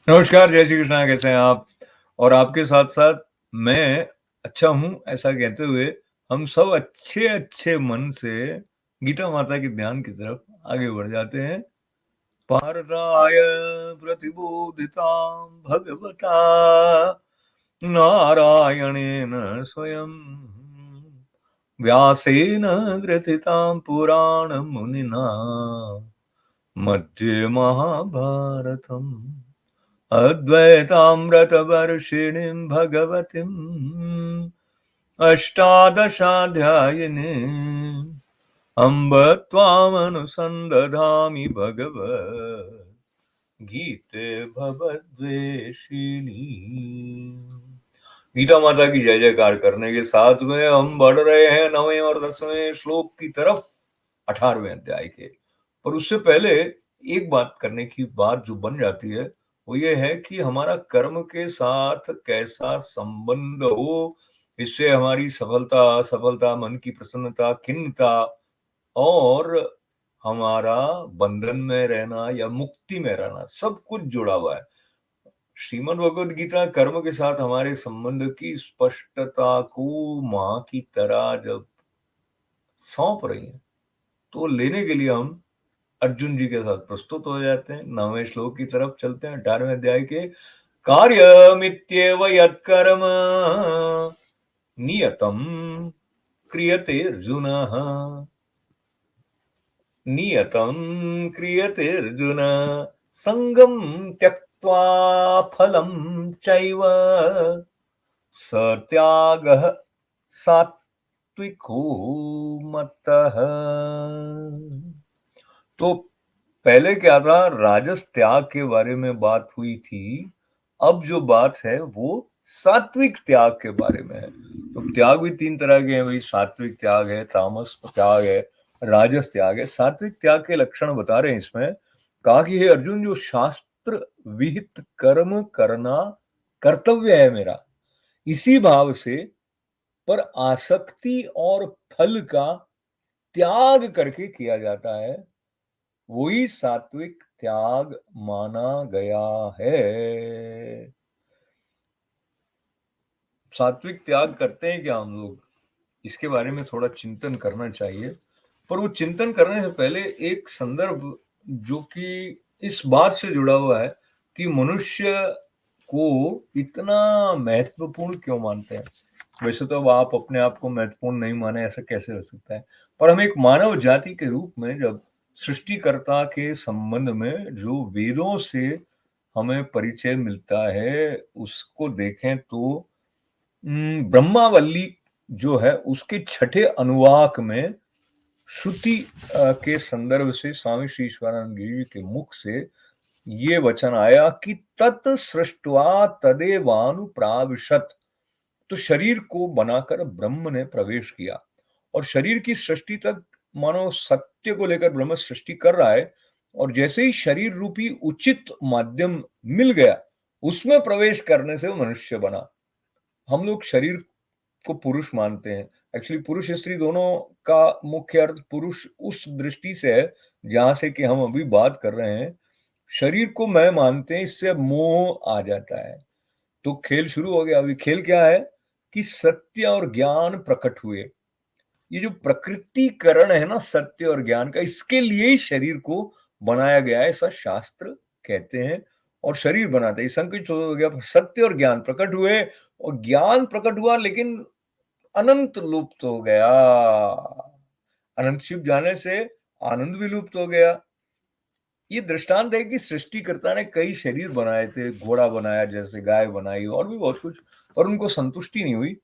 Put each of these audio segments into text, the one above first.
नमस्कार, जय श्री कृष्णा, कैसे हैं आप? और आपके साथ-साथ मैं अच्छा हूँ, ऐसा कहते हुए हम सब अच्छे-अच्छे मन से गीता माता के ध्यान की तरफ आगे बढ़ जाते हैं। पार्थाय प्रतिबोधितां भगवता नारायणेन स्वयं व्यासेन ग्रथितां पुराणमुनिना मध्ये महाभारतम् अद्वैतामृतवर्षिणीं भगवतीम् अष्टादशाध्यायिनीम् अम्ब त्वामनुसन्दधामि भगवद्गीते भवद्वेषिणी। गीता माता की जय जयकार करने के साथ में हम बढ़ रहे हैं 9वें और 10वें श्लोक की तरफ 18वें अध्याय के। पर उससे पहले एक बात करने की बात जो बन जाती है वो ये है कि हमारा कर्म के साथ कैसा संबंध हो, इससे हमारी सफलता असफलता, मन की प्रसन्नता खिन्नता और हमारा बंधन में रहना या मुक्ति में रहना सब कुछ जुड़ा हुआ है। श्रीमद् भगवद गीता कर्म के साथ हमारे संबंध की स्पष्टता को माँ की तरह जब सौंप रही है तो लेने के लिए हम अर्जुन जी के साथ प्रस्तुत हो जाते हैं। 9वें श्लोक की तरफ चलते हैं 18वें अध्याय के। कार्यमित्येव यत्कर्म नियतं क्रियते अर्जुन, नियतं क्रियते अर्जुन संगम त्यक्त्वा फलं चैव सत्यागः सात्विको मतः। तो पहले क्या था, राजस त्याग के बारे में बात हुई थी। अब जो बात है वो सात्विक त्याग के बारे में है। तो त्याग भी 3 तरह के हैं भाई, सात्विक त्याग है, तामस त्याग है, राजस त्याग है। सात्विक त्याग के लक्षण बता रहे हैं इसमें। कहा कि हे अर्जुन, जो शास्त्र विहित कर्म करना कर्तव्य है मेरा, इसी भाव से पर आसक्ति और फल का त्याग करके किया जाता है, वही सात्विक त्याग माना गया है। सात्विक त्याग करते हैं क्या हम लोग, इसके बारे में थोड़ा चिंतन करना चाहिए। पर वो चिंतन करने से पहले एक संदर्भ जो कि इस बात से जुड़ा हुआ है कि मनुष्य को इतना महत्वपूर्ण क्यों मानते हैं। वैसे तो अब आप अपने आप को महत्वपूर्ण नहीं माने, ऐसा कैसे हो सकता है। पर हम एक मानव जाति के रूप में जब सृष्टिकर्ता के संबंध में जो वेदों से हमें परिचय मिलता है उसको देखें तो ब्रह्मावली जो है उसके छठे अनुवाक में श्रुति के संदर्भ से स्वामी श्री ईश्वरानंद गिरी जी के मुख से ये वचन आया कि तत् सृष्ट्वा तदेवानुप्राविशत। तो शरीर को बनाकर ब्रह्म ने प्रवेश किया और शरीर की सृष्टि तक मानो सत्य को लेकर ब्रह्म सृष्टि कर रहा है। और जैसे ही शरीर रूपी उचित माध्यम मिल गया, उसमें प्रवेश करने से वो मनुष्य बना। हम लोग शरीर को पुरुष मानते हैं। एक्चुअली पुरुष स्त्री दोनों का मुख्य अर्थ पुरुष उस दृष्टि से है जहां से कि हम अभी बात कर रहे हैं। शरीर को मैं मानते हैं, इससे मोह आ जाता है। तो खेल शुरू हो गया। अभी खेल क्या है कि सत्य और ज्ञान प्रकट हुए। ये जो प्रकृतिकरण है ना सत्य और ज्ञान का, इसके लिए ही शरीर को बनाया गया है, ऐसा शास्त्र कहते हैं। और शरीर बनाते हैं, संकुचित हो गया, सत्य और ज्ञान प्रकट हुए और ज्ञान प्रकट हुआ लेकिन अनंत लुप्त हो गया। अनंत छिप जाने से आनंद भी लुप्त हो गया। ये दृष्टांत है कि सृष्टिकर्ता ने कई शरीर बनाए थे, घोड़ा बनाया, जैसे गाय बनाई और भी बहुत कुछ, और उनको संतुष्टि नहीं हुई।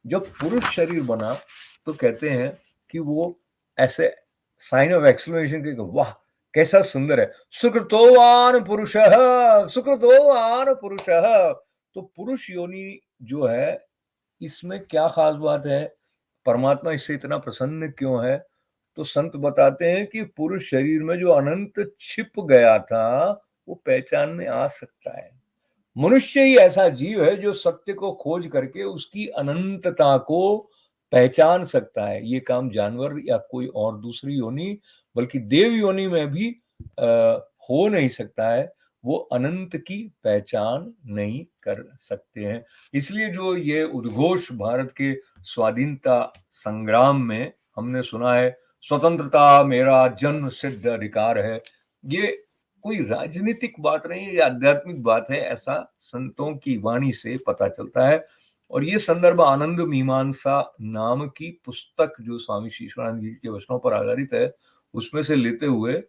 जब पुरुष शरीर बना तो कहते हैं कि वो ऐसे साइन ऑफ एक्सक्लेमेशन के वाह कैसा सुंदर है, सुकृतोवान पुरुषः, सुकृतोवान पुरुषः। तो पुरुष योनि जो है, इसमें क्या खास बात है, परमात्मा इससे इतना प्रसन्न क्यों है? तो संत बताते हैं कि पुरुष शरीर में जो अनंत छिप गया था वो पहचान में आ सकता है। मनुष्य ही ऐसा जीव है जो सत्य को खोज करके उसकी अनंतता को पहचान सकता है। ये काम जानवर या कोई और दूसरी योनि, बल्कि देव योनि में भी हो नहीं सकता है। वो अनंत की पहचान नहीं कर सकते हैं। इसलिए जो ये उद्घोष भारत के स्वाधीनता संग्राम में हमने सुना है, स्वतंत्रता मेरा जन्म सिद्ध अधिकार है, ये कोई राजनीतिक बात नहीं है, ये आध्यात्मिक बात है, ऐसा संतों की वाणी से पता चलता है। और ये संदर्भ आनंद मीमांसा नाम की पुस्तक जो स्वामी शीशानंद जी के वचनों पर आधारित है, उसमें से लेते हुए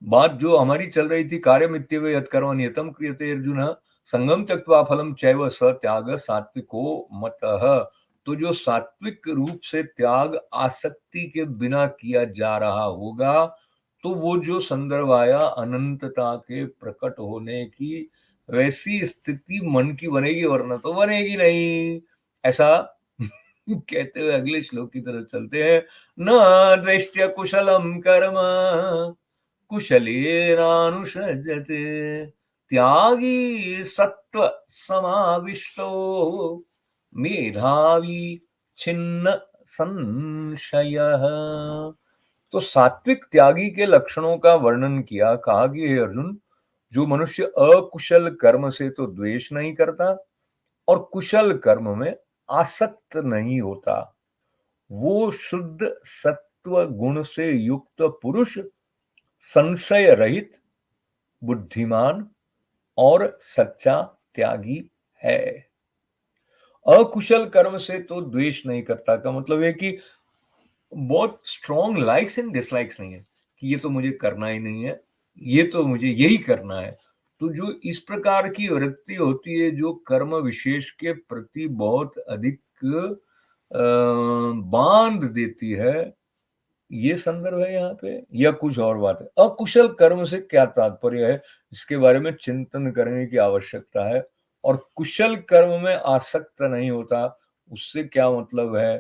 बात जो हमारी चल रही थी, कार्यमित्यव यत्कर्म नियतं क्रियते अर्जुन संगम त्यक्त्वा फलं चैव स त्याग सात्विको मतः। तो जो सात्विक रूप से त्याग आसक्ति के बिना किया जा रहा होगा, तो वो जो संदर्भ आया अनंतता के प्रकट होने की, वैसी स्थिति मन की बनेगी, वरना तो बनेगी नहीं। ऐसा कहते हुए अगले श्लोक की तरफ चलते हैं। न द्वेष्ट्य कुशलम कर्म कुशलेनानुसज्जते त्यागी सत्व समाविष्टो मेधावी छिन्न संशयः। तो सात्विक त्यागी के लक्षणों का वर्णन किया, कहा कि हे अर्जुन, जो मनुष्य अकुशल कर्म से तो द्वेष नहीं करता और कुशल कर्म में आसक्त नहीं होता, वो शुद्ध सत्व गुण से युक्त पुरुष संशय रहित, बुद्धिमान और सच्चा त्यागी है। अकुशल कर्म से तो द्वेष नहीं करता का मतलब है कि बहुत स्ट्रॉन्ग लाइक्स एंड डिसलाइक्स नहीं है कि ये तो मुझे करना ही नहीं है, ये तो मुझे यही करना है। तो जो इस प्रकार की वृत्ति होती है, जो कर्म विशेष के प्रति बहुत अधिक बांध देती है, ये संदर्भ है यहाँ पे, या कुछ और बात है? अकुशल कर्म से क्या तात्पर्य है, इसके बारे में चिंतन करने की आवश्यकता है। और कुशल कर्म में आसक्त नहीं होता, उससे क्या मतलब है?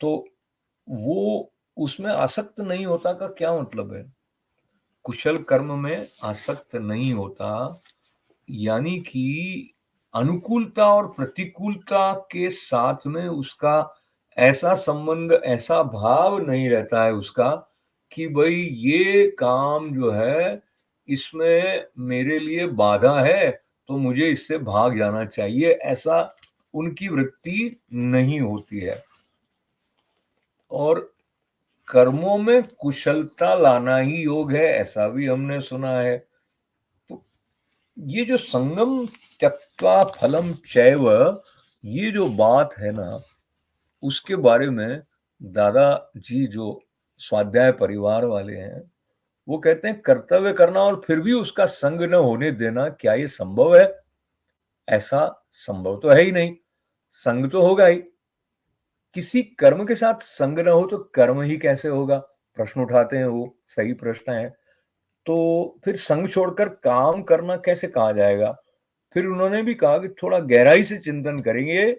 तो वो उसमें आसक्त नहीं होता का क्या मतलब है? कुशल कर्म में आसक्त नहीं होता यानी कि अनुकूलता और प्रतिकूलता के साथ में उसका ऐसा संबंध, ऐसा भाव नहीं रहता है उसका कि भाई ये काम जो है इसमें मेरे लिए बाधा है, तो मुझे इससे भाग जाना चाहिए, ऐसा उनकी वृत्ति नहीं होती है। और कर्मों में कुशलता लाना ही योग है, ऐसा भी हमने सुना है। तो ये जो संगम त्यक्त्वा फलम चैव, ये जो बात है ना, उसके बारे में दादाजी जो स्वाध्याय परिवार वाले हैं, वो कहते हैं कर्तव्य करना और फिर भी उसका संग न होने देना, क्या ये संभव है? ऐसा संभव तो है ही नहीं, संग तो होगा ही। किसी कर्म के साथ संग न हो तो कर्म ही कैसे होगा? प्रश्न उठाते हैं वो, सही प्रश्न है। तो फिर संग छोड़कर काम करना कैसे कहा जाएगा? फिर उन्होंने भी कहा कि थोड़ा गहराई से चिंतन करेंगे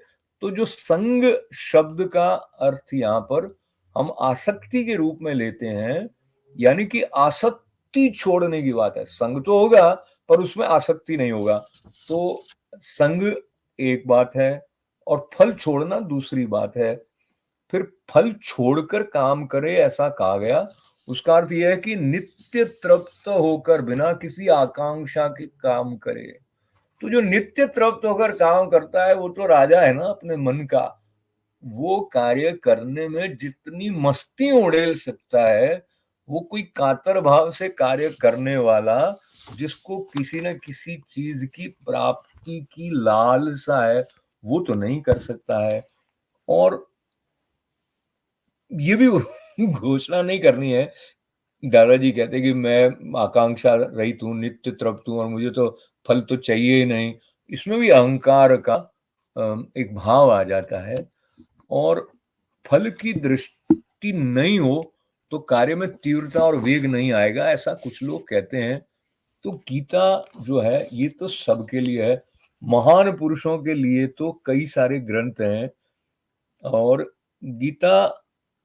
तो जो संग शब्द का अर्थ यहाँ पर हम आसक्ति के रूप में लेते हैं, यानी कि आसक्ति छोड़ने की बात है। संग तो होगा पर उसमें आसक्ति नहीं होगा। तो संग एक बात है और फल छोड़ना दूसरी बात है। फिर फल छोड़कर काम करे ऐसा कहा गया, उसका अर्थ यह है कि नित्य तृप्त होकर बिना किसी आकांक्षा के काम करे। तो जो नित्य तृप्त होकर काम करता है वो तो राजा है ना अपने मन का। वो कार्य करने में जितनी मस्ती उड़ेल सकता है, वो कोई कातर भाव से कार्य करने वाला, जिसको किसी न किसी चीज की प्राप्ति की लालसा है, वो तो नहीं कर सकता है। और ये भी घोषणा नहीं करनी है। दादाजी कहते कि मैं आकांक्षा रहित हूँ, नित्य तृप्त हूँ और मुझे तो फल तो चाहिए ही नहीं। इसमें भी अहंकार का एक भाव आ जाता है। और फल की दृष्टि नहीं हो तो कार्य में तीव्रता और वेग नहीं आएगा, ऐसा कुछ लोग कहते हैं। तो गीता जो है ये तो सबके लिए है, महान पुरुषों के लिए तो कई सारे ग्रंथ हैं। और गीता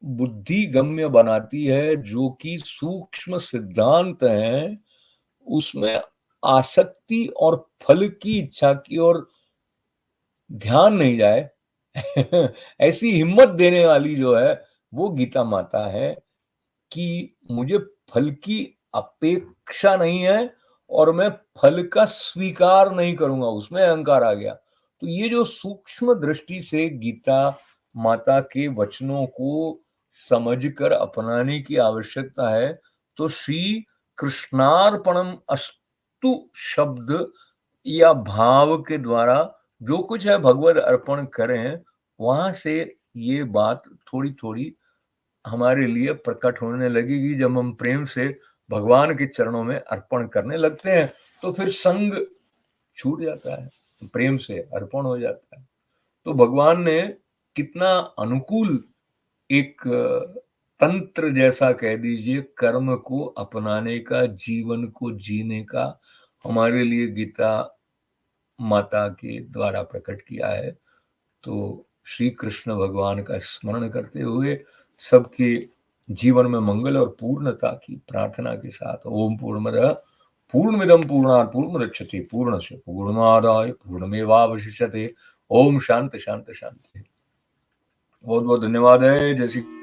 बुद्धि गम्य बनाती है, जो कि सूक्ष्म सिद्धांत हैं, उसमें आसक्ति और फल की इच्छा की ओर ध्यान नहीं जाए ऐसी हिम्मत देने वाली जो है वो गीता माता है कि मुझे फल की अपेक्षा नहीं है और मैं फल का स्वीकार नहीं करूँगा, उसमें अहंकार आ गया। तो ये जो सूक्ष्म दृष्टि से गीता माता के वचनों को समझकर अपनाने की आवश्यकता है, तो श्री कृष्णार्पणम अस्तु शब्द या भाव के द्वारा जो कुछ है भगवद अर्पण करें, वहां से ये बात थोड़ी-थोड़ी हमारे लिए प्रकट होने लगेगी। जब हम प्रेम से भगवान के चरणों में अर्पण करने लगते हैं, तो फिर संग छूट जाता है, प्रेम से अर्पण हो जाता है। तो भगवान ने कितना अनुकूल एक तंत्र जैसा कह दीजिए कर्म को अपनाने का, जीवन को जीने का हमारे लिए गीता माता के द्वारा प्रकट किया है। तो श्री कृष्ण भगवान का स्मरण करते हुए सबके जीवन में मंगल और पूर्णता की प्रार्थना के साथ ओम पूर्णमदः पूर्णमिदं पूर्णात् पूर्णमुदच्यते पूर्णस्य पूर्णमादाय पूर्णमेवावशिष्यते। ओम शांति शांति शांति। बहुत बहुत धन्यवाद है। जय श्री